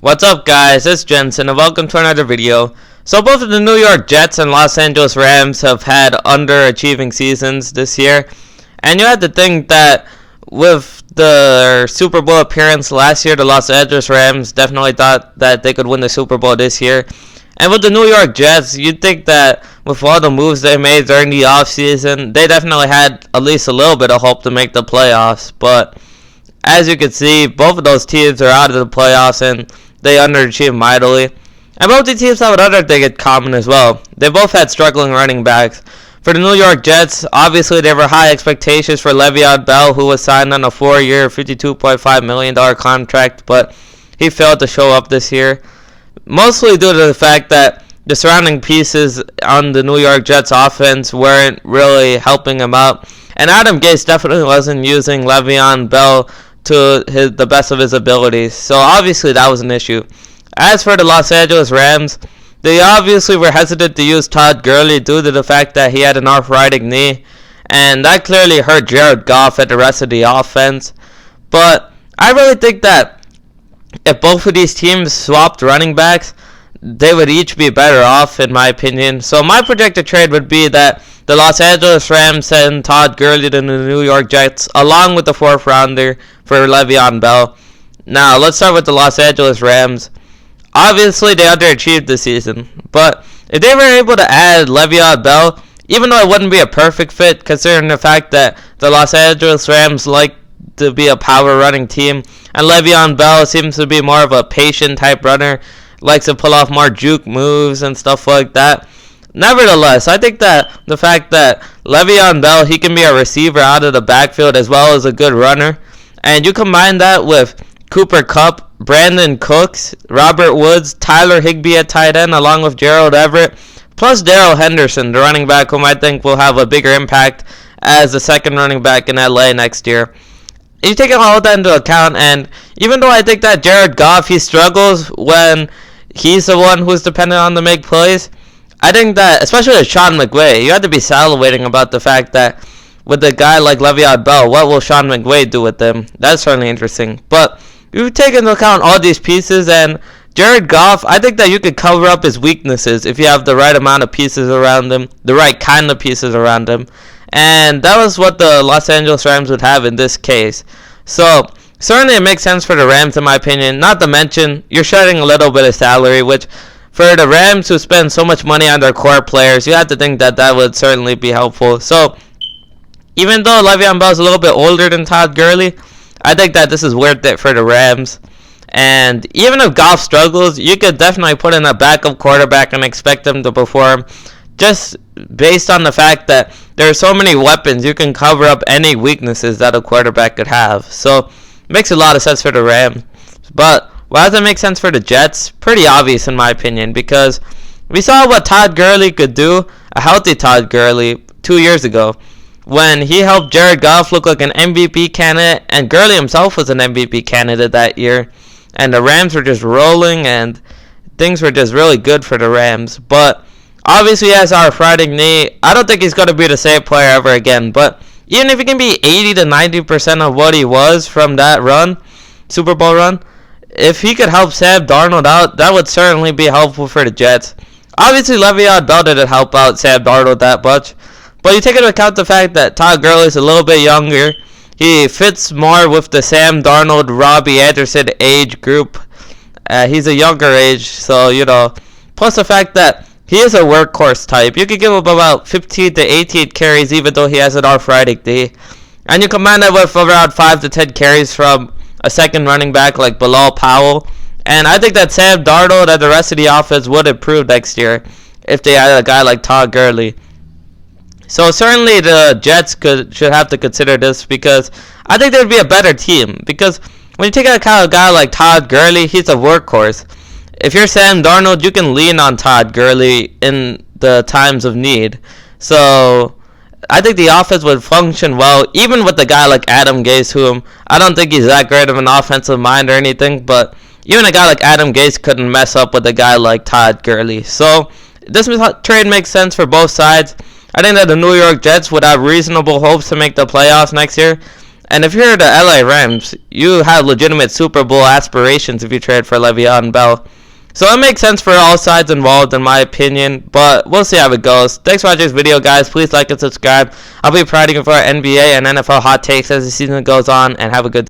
What's up, guys? It's Jensen and welcome to another video. So both of the New York Jets and Los Angeles Rams have had underachieving seasons this year, and you had to think that with the Super Bowl appearance last year, the Los Angeles Rams definitely thought that they could win the Super Bowl this year. And with the New York Jets, you'd think that with all the moves they made during the offseason, they definitely had at least a little bit of hope to make the playoffs. But as you can see, both of those teams are out of the playoffs and they underachieved mightily. And both the teams have another thing in common as well. They both had struggling running backs. For the New York Jets, obviously there were high expectations for Le'Veon Bell, who was signed on a 4-year, $52.5 million contract, but he failed to show up this year. Mostly due to the fact that the surrounding pieces on the New York Jets offense weren't really helping him out. And Adam Gase definitely wasn't using Le'Veon Bell to the best of his abilities. So obviously that was an issue. As for the Los Angeles Rams, they obviously were hesitant to use Todd Gurley due to the fact that he had an arthritic knee. And that clearly hurt Jared Goff and the rest of the offense. But I really think that if both of these teams swapped running backs, they would each be better off, in my opinion. So my projected trade would be that the Los Angeles Rams send Todd Gurley to the New York Jets, along with the 4th rounder for Le'Veon Bell. Now, let's start with the Los Angeles Rams. Obviously, they underachieved this season, but if they were able to add Le'Veon Bell, even though it wouldn't be a perfect fit, considering the fact that the Los Angeles Rams like to be a power running team, and Le'Veon Bell seems to be more of a patient type runner, likes to pull off more juke moves and stuff like that. Nevertheless, I think that the fact that Le'Veon Bell, he can be a receiver out of the backfield as well as a good runner, and you combine that with Cooper Kupp, Brandon Cooks, Robert Woods, Tyler Higbee at tight end, along with Gerald Everett, plus Darrell Henderson, the running back, whom I think will have a bigger impact as the second running back in LA next year. You take all of that into account, and even though I think that Jared Goff, he struggles when he's the one who's dependent on to make plays, I think that, especially with Sean McVay, you have to be salivating about the fact that with a guy like Le'Veon Bell, what will Sean McVay do with them? That's certainly interesting. But you take into account all these pieces, and Jared Goff, I think that you could cover up his weaknesses if you have the right amount of pieces around him, the right kind of pieces around him. And that was what the Los Angeles Rams would have in this case. So certainly it makes sense for the Rams, in my opinion. Not to mention, you're shedding a little bit of salary, which for the Rams who spend so much money on their core players, you have to think that that would certainly be helpful. So even though Le'Veon Bell is a little bit older than Todd Gurley, I think that this is worth it for the Rams. And even if Goff struggles, you could definitely put in a backup quarterback and expect him to perform, just based on the fact that there are so many weapons, you can cover up any weaknesses that a quarterback could have. So it makes a lot of sense for the Rams. But why does it make sense for the Jets? Pretty obvious in my opinion, because we saw what Todd Gurley could do, a healthy Todd Gurley, 2 years ago, when he helped Jared Goff look like an MVP candidate, and Gurley himself was an MVP candidate that year. And the Rams were just rolling, and things were just really good for the Rams. But obviously, he has our arthritic knee. I don't think he's going to be the same player ever again. But even if he can be 80 to 90% of what he was from that run, Super Bowl run, if he could help Sam Darnold out, that would certainly be helpful for the Jets. Obviously, Le'Veon Bell didn't help out Sam Darnold that much. But you take into account the fact that Todd Gurley is a little bit younger. He fits more with the Sam Darnold, Robbie Anderson age group. He's a younger age, so, plus the fact that he is a workhorse type. You could give him about 15 to 18 carries even though he has an arthritic knee. And you combine that with around 5 to 10 carries from a second running back like Bilal Powell. And I think that Sam Darnold and the rest of the offense would improve next year if they had a guy like Todd Gurley. So certainly the Jets should have to consider this, because I think they would be a better team. Because when you take into account a guy like Todd Gurley, he's a workhorse. If you're Sam Darnold, you can lean on Todd Gurley in the times of need. So I think the offense would function well, even with a guy like Adam Gase, whom I don't think he's that great of an offensive mind or anything, but even a guy like Adam Gase couldn't mess up with a guy like Todd Gurley. So this trade makes sense for both sides. I think that the New York Jets would have reasonable hopes to make the playoffs next year. And if you're the LA Rams, you have legitimate Super Bowl aspirations if you trade for Le'Veon Bell. So it makes sense for all sides involved in my opinion, but we'll see how it goes. Thanks for watching this video, guys. Please like and subscribe. I'll be providing for NBA and NFL hot takes as the season goes on, and have a good day.